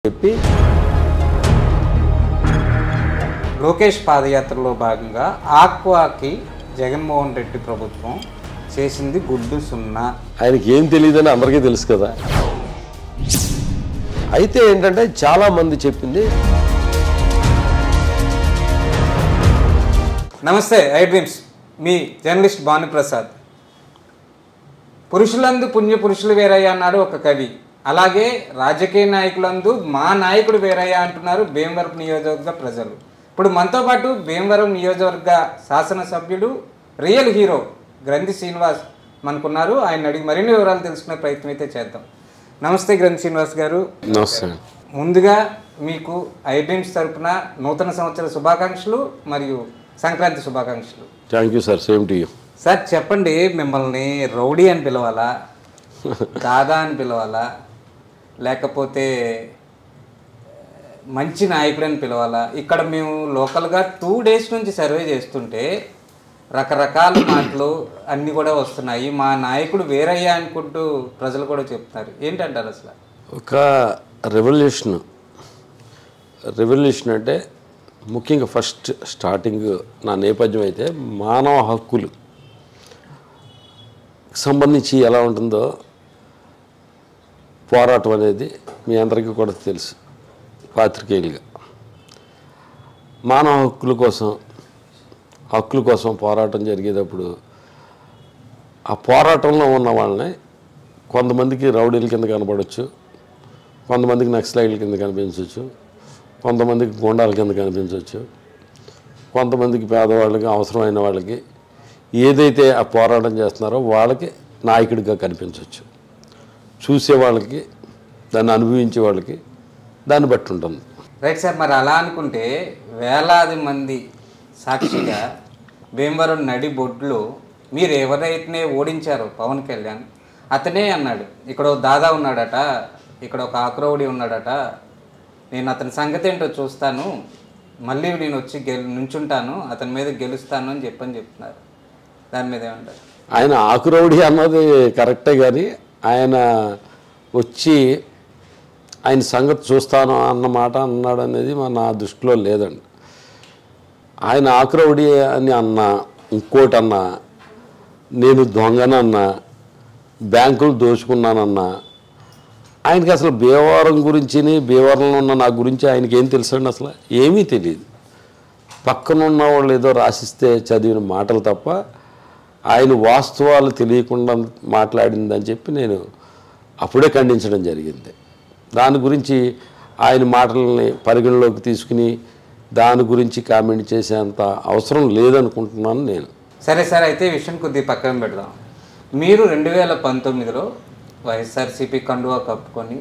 చెప్పి లోకేష్ పాదయాత్రలో భాగంగా ఆక్వాకి జగన్మోహన్ రెడ్డి ప్రభుత్వం చేసింది గుడ్డు సున్నా. ఆయనకి ఏం తెలియదని అందరికీ తెలుసు కదా. అయితే ఏంటంటే చాలామంది చెప్పింది. నమస్తే ఐ డ్రీమ్స్, మీ జర్నలిస్ట్ భానుప్రసాద్. పురుషులందు పుణ్య పురుషులు వేరయ్య అన్నాడు ఒక కవి. అలాగే రాజకీయ నాయకులందు మా నాయకుడు వేరయ్య అంటున్నారు భీమవరం నియోజకవర్గ ప్రజలు. ఇప్పుడు మనతో పాటు భీమవరం నియోజకవర్గ శాసనసభ్యుడు రియల్ హీరో గ్రంథి శ్రీనివాస్ మనకున్నారు. ఆయన అడిగి మరిన్ని వివరాలు తెలుసుకునే ప్రయత్నం అయితే చేద్దాం. నమస్తే గ్రంథి శ్రీనివాస్ గారు. నమస్తే. ముందుగా మీకు ఐ డ్రీమ్స్ తరఫున నూతన సంవత్సర శుభాకాంక్షలు మరియు సంక్రాంతి శుభాకాంక్షలు. Thank you sir, same to you. Sir చెప్పండి, మిమ్మల్ని రౌడీ అని పిలవాలా, దాదా అని పిలవాలా, లేకపోతే మంచి నాయకుడు అని పిలవాలా? ఇక్కడ మేము లోకల్గా 2 days నుంచి సర్వే చేస్తుంటే రకరకాల మాటలు అన్నీ కూడా వస్తున్నాయి. మా నాయకుడు వేరయ్యా అనుకుంటూ ప్రజలు కూడా చెప్తున్నారు. ఏంటంటారు అసలు? ఒక రెవల్యూషన్ అంటే ముఖ్యంగా ఫస్ట్ స్టార్టింగ్ నా నేపథ్యం అయితే మానవ హక్కులు సంబంధించి ఎలా ఉంటుందో పోరాటం అనేది మీ అందరికీ కూడా తెలుసు. పాత్రికేయులుగా మానవ హక్కుల కోసం పోరాటం జరిగేటప్పుడు ఆ పోరాటంలో ఉన్న వాళ్ళని కొంతమందికి రౌడీల కింద కనపడవచ్చు, కొంతమందికి నక్సలైట్ల కింద కనిపించవచ్చు, కొంతమందికి గుండాల కింద కనిపించవచ్చు, కొంతమందికి పేదవాళ్ళకి అవసరమైన వాళ్ళకి ఏదైతే ఆ పోరాటం చేస్తున్నారో వాళ్ళకి నాయకుడిగా కనిపించవచ్చు. చూసే వాళ్ళకి, దాన్ని అనుభవించే వాళ్ళకి దాన్ని బట్టి ఉంటుంది. Right sir. మరి అలా అనుకుంటే వేలాది మంది సాక్షిగా భీమవరం నడి బొడ్లో మీరు ఎవరైతే ఓడించారో పవన్ కళ్యాణ్, అతనే అన్నాడు ఇక్కడ దాదా ఉన్నాడట, ఇక్కడ ఒక ఆక్రౌడి ఉన్నాడట, నేను అతని సంగతి ఏంటో చూస్తాను, మళ్ళీ నేను వచ్చి నుంచుంటాను, అతని మీద గెలుస్తాను అని చెప్తున్నారు. దాని మీద ఏమంటారు? ఆయన ఆకురౌడి అన్నది కరెక్టే, కానీ ఆయన వచ్చి ఆయన సంగతి చూస్తాను అన్నమాట అన్నాడు అనేది నా దృష్టిలో లేదండి. ఆయన ఆకురౌడి అని అన్నా, ఇంకోటి అన్నా, నేను దొంగనన్నా, బ్యాంకులు దోచుకున్నానన్నా, ఆయనకి అసలు భీమవరం గురించి, భీమవరంలో ఉన్న నా గురించి ఆయనకి ఏం తెలుసండి? అసలు ఏమీ తెలియదు. పక్కనున్న వాళ్ళు ఏదో రాసిస్తే చదివిన మాటలు తప్ప ఆయన వాస్తవాలు తెలియకుండా మాట్లాడిందని చెప్పి నేను అప్పుడే ఖండించడం జరిగింది. దాని గురించి ఆయన మాటలని పరిగణలోకి తీసుకుని దాని గురించి కామెంట్ చేసేంత అవసరం లేదనుకుంటున్నాను నేను. సరే సార్, అయితే ఈ విషయం కొద్దిగా పక్కన పెడదాం. మీరు 2019లో వైఎస్ఆర్సీపీ కండువా కప్పుకొని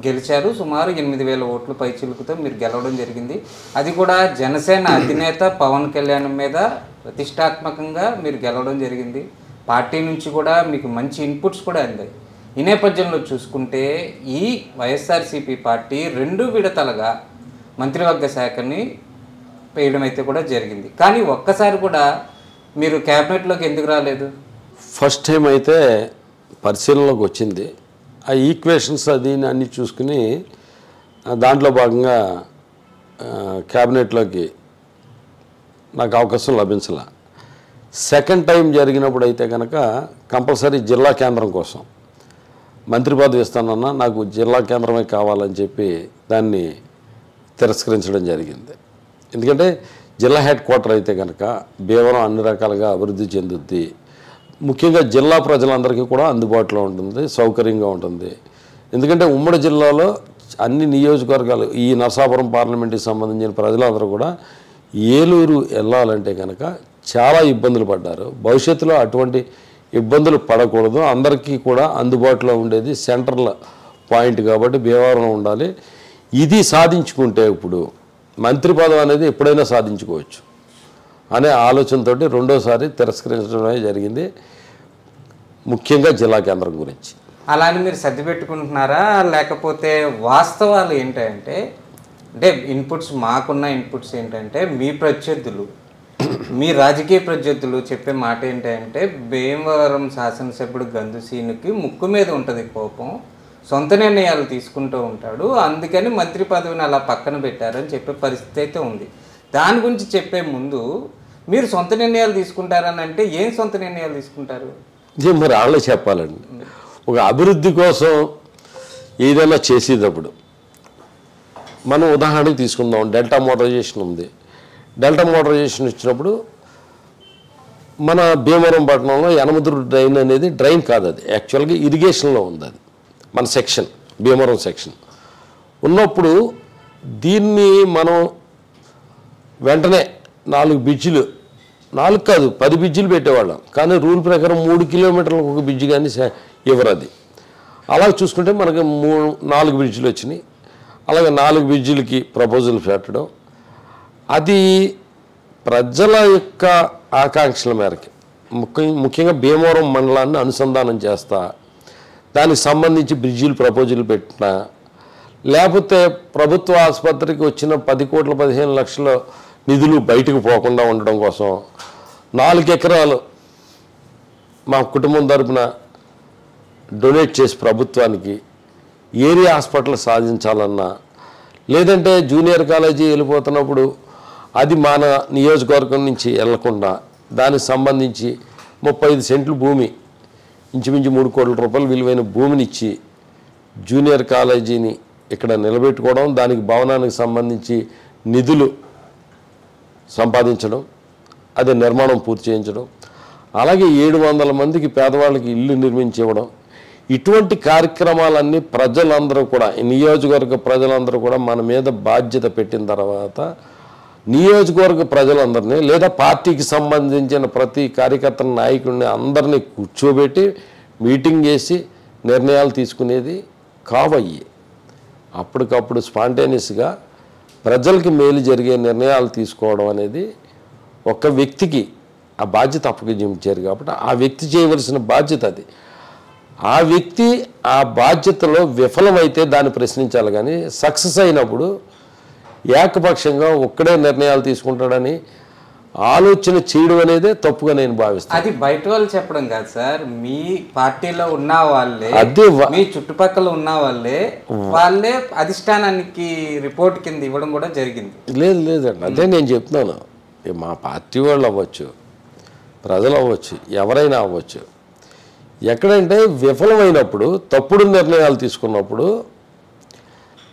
గెలిచారు. సుమారు 8,000 ఓట్లు పైచిలుకుతో మీరు గెలవడం జరిగింది. అది కూడా జనసేన అధినేత పవన్ కళ్యాణ్ మీద ప్రతిష్టాత్మకంగా మీరు గెలవడం జరిగింది. పార్టీ నుంచి కూడా మీకు మంచి ఇన్పుట్స్ కూడా అందాయి. ఈ నేపథ్యంలో చూసుకుంటే ఈ వైఎస్ఆర్సీపీ పార్టీ 2 విడతలుగా మంత్రివర్గ శాఖని వేయడం అయితే కూడా జరిగింది. కానీ ఒక్కసారి కూడా మీరు క్యాబినెట్లోకి ఎందుకు రాలేదు? ఫస్ట్ టైం అయితే పరిశీలనలోకి వచ్చింది. ఆ ఈక్వేషన్స్ అది అన్నీ చూసుకుని దాంట్లో భాగంగా క్యాబినెట్లోకి నాకు అవకాశం లభించాల. సెకండ్ టైం జరిగినప్పుడు అయితే కనుక కంపల్సరీ జిల్లా కేంద్రం కోసం మంత్రి పదవి ఇస్తానన్నా, నాకు జిల్లా కేంద్రమే కావాలని చెప్పి దాన్ని తిరస్కరించడం జరిగింది. ఎందుకంటే జిల్లా హెడ్ క్వార్టర్ అయితే కనుక భీమవరం అన్ని రకాలుగా అభివృద్ధి చెందుద్ది. ముఖ్యంగా జిల్లా ప్రజలందరికీ కూడా అందుబాటులో ఉంటుంది, సౌకర్యంగా ఉంటుంది. ఎందుకంటే ఉమ్మడి జిల్లాలో అన్ని నియోజకవర్గాలు, ఈ నరసాపురం పార్లమెంట్కి సంబంధించిన ప్రజలందరూ కూడా ఏలూరు వెళ్ళాలంటే కనుక చాలా ఇబ్బందులు పడ్డారు. భవిష్యత్తులో అటువంటి ఇబ్బందులు పడకూడదు, అందరికీ కూడా అందుబాటులో ఉండేది సెంట్రల్ పాయింట్ కాబట్టి భీమవరం ఉండాలి. ఇది సాధించుకుంటే ఇప్పుడు మంత్రి పదవి అనేది ఎప్పుడైనా సాధించుకోవచ్చు అనే ఆలోచనతో రెండోసారి తిరస్కరించడమే జరిగింది, ముఖ్యంగా జిల్లా కేంద్రం గురించి. అలానే మీరు సర్ది పెట్టుకుంటున్నారా, లేకపోతే వాస్తవాలు ఏంటంటే ఇన్పుట్స్, మాకున్న ఇన్పుట్స్ ఏంటంటే మీ ప్రత్యర్థులు, మీ రాజకీయ ప్రత్యర్థులు చెప్పే మాట ఏంటంటే భీమవరం శాసనసభ్యుడు గంధుసీనుకి ముక్కు మీద ఉంటుంది కోపం, సొంత నిర్ణయాలు తీసుకుంటూ ఉంటాడు, అందుకని మంత్రి పదవిని అలా పక్కన పెట్టారని చెప్పే పరిస్థితి అయితే ఉంది. దాని గురించి చెప్పే ముందు మీరు సొంత నిర్ణయాలు తీసుకుంటారని అంటే ఏం సొంత నిర్ణయాలు తీసుకుంటారు? ఇదే మరి వాళ్ళే చెప్పాలండి. ఒక అభివృద్ధి కోసం ఏదైనా చేసేటప్పుడు మనం ఉదాహరణకి తీసుకుందాం, డెల్టా మోటరైజేషన్ ఉంది. డెల్టా మోటరైజేషన్ ఇచ్చినప్పుడు మన భీమవరం పట్టణంలో యనమదురు డ్రైన్ అనేది డ్రైన్ కాదు, అది యాక్చువల్గా ఇరిగేషన్లో ఉంది. అది మన సెక్షన్, భీమవరం సెక్షన్ ఉన్నప్పుడు దీన్ని మనం వెంటనే 4 బ్రిడ్జిలు, 4 కాదు 10 బ్రిడ్జిలు పెట్టేవాళ్ళం. కానీ రూల్ ప్రకారం 3 కిలోమీటర్లకు ఒక బ్రిడ్జి కానీ ఇవ్వరు. అది అలా చూసుకుంటే మనకి 4 బ్రిడ్జిలు వచ్చినాయి. అలాగే 4 బ్రిడ్జిలకి ప్రపోజల్ పెట్టడం, అది ప్రజల యొక్క ఆకాంక్షల మేరకు ముఖ్యంగా భీమవరం మండలాన్ని అనుసంధానం చేస్తా దానికి సంబంధించి బ్రిడ్జిలు ప్రపోజల్ పెట్టినా, లేకపోతే ప్రభుత్వ ఆసుపత్రికి వచ్చిన 10 కోట్ల 15 లక్షల నిధులు బయటకు పోకుండా ఉండడం కోసం 4 ఎకరాలు మా కుటుంబం తరపున డొనేట్ చేసి ప్రభుత్వానికి ఏరియా హాస్పిటల్ సాధించాలన్నా, లేదంటే జూనియర్ కాలేజీ వెళ్ళిపోతున్నప్పుడు అది మన నియోజకవర్గం నుంచి వెళ్లకుండా దానికి సంబంధించి 35 సెంట్లు భూమి, ఇంచుమించు 3 కోట్ల రూపాయలు విలువైన భూమిని ఇచ్చి జూనియర్ కాలేజీని ఇక్కడ నిలబెట్టుకోవడం, దానికి భవనానికి సంబంధించి నిధులు సంపాదించడం, అదే నిర్మాణం పూర్తి చేయించడం, అలాగే 700 మందికి పేదవాళ్ళకి ఇల్లు నిర్మించి ఇవ్వడం. ఇటువంటి కార్యక్రమాలన్నీ ప్రజలందరూ కూడా, నియోజకవర్గ ప్రజలందరూ కూడా మన మీద బాధ్యత పెట్టిన తర్వాత నియోజకవర్గ ప్రజలందరినీ లేదా పార్టీకి సంబంధించిన ప్రతి కార్యకర్త నాయకుడిని అందరినీ కూర్చోబెట్టి మీటింగ్ చేసి నిర్ణయాలు తీసుకునేది కావయ్యి. అప్పటికప్పుడు స్పాంటేనియస్గా ప్రజలకి మేలు జరిగే నిర్ణయాలు తీసుకోవడం అనేది ఒక వ్యక్తికి ఆ బాధ్యత అప్పగించారు. కాబట్టి ఆ వ్యక్తి చేయవలసిన బాధ్యత అది. ఆ వ్యక్తి ఆ బాధ్యతలో విఫలమైతే దాన్ని ప్రశ్నించాలి, కానీ సక్సెస్ అయినప్పుడు ఏకపక్షంగా ఒక్కడే నిర్ణయాలు తీసుకుంటాడని ఆలోచన చేయడం అనేదే తప్పుగా నేను భావిస్తాను. అది బయట వాళ్ళు చెప్పడం కాదు సార్, మీ పార్టీలో ఉన్న వాళ్ళే, మీ చుట్టుపక్కల ఉన్న వాళ్ళే అధిష్టానానికి రిపోర్ట్ కింద ఇవ్వడం కూడా జరిగింది. లేదండి, అదే నేను చెప్తున్నాను. మా పార్టీ వాళ్ళు అవ్వచ్చు, ప్రజలు అవ్వచ్చు, ఎవరైనా అవ్వచ్చు, ఎక్కడంటే విఫలమైనప్పుడు తప్పుడు నిర్ణయాలు తీసుకున్నప్పుడు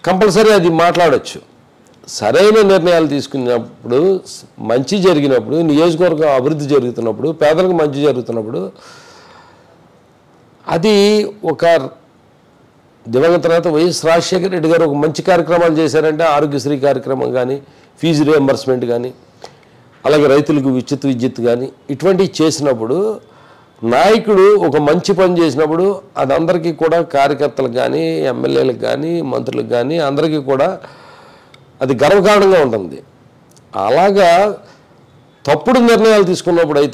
కంపల్సరీ అది మాట్లాడచ్చు. సరైన నిర్ణయాలు తీసుకున్నప్పుడు, మంచి జరిగినప్పుడు, నియోజకవర్గం అభివృద్ధి జరుగుతున్నప్పుడు, పేదలకు మంచి జరుగుతున్నప్పుడు, అది ఒక దివంగత నేత వైఎస్ రాజశేఖర రెడ్డి గారు ఒక మంచి కార్యక్రమాలు చేశారంటే, ఆరోగ్యశ్రీ కార్యక్రమం కానీ, ఫీజు రియంబర్స్మెంట్ కానీ, అలాగే రైతులకు ఉచిత విద్యుత్ కానీ, ఇటువంటివి చేసినప్పుడు నాయకుడు ఒక మంచి పని చేసినప్పుడు అది అందరికీ కూడా, కార్యకర్తలకు కానీ, ఎమ్మెల్యేలకు కానీ, మంత్రులకు కానీ అందరికీ కూడా అది గర్వకారణంగా ఉంటుంది. అలాగా తప్పుడు నిర్ణయాలు తీసుకున్నప్పుడు అయితే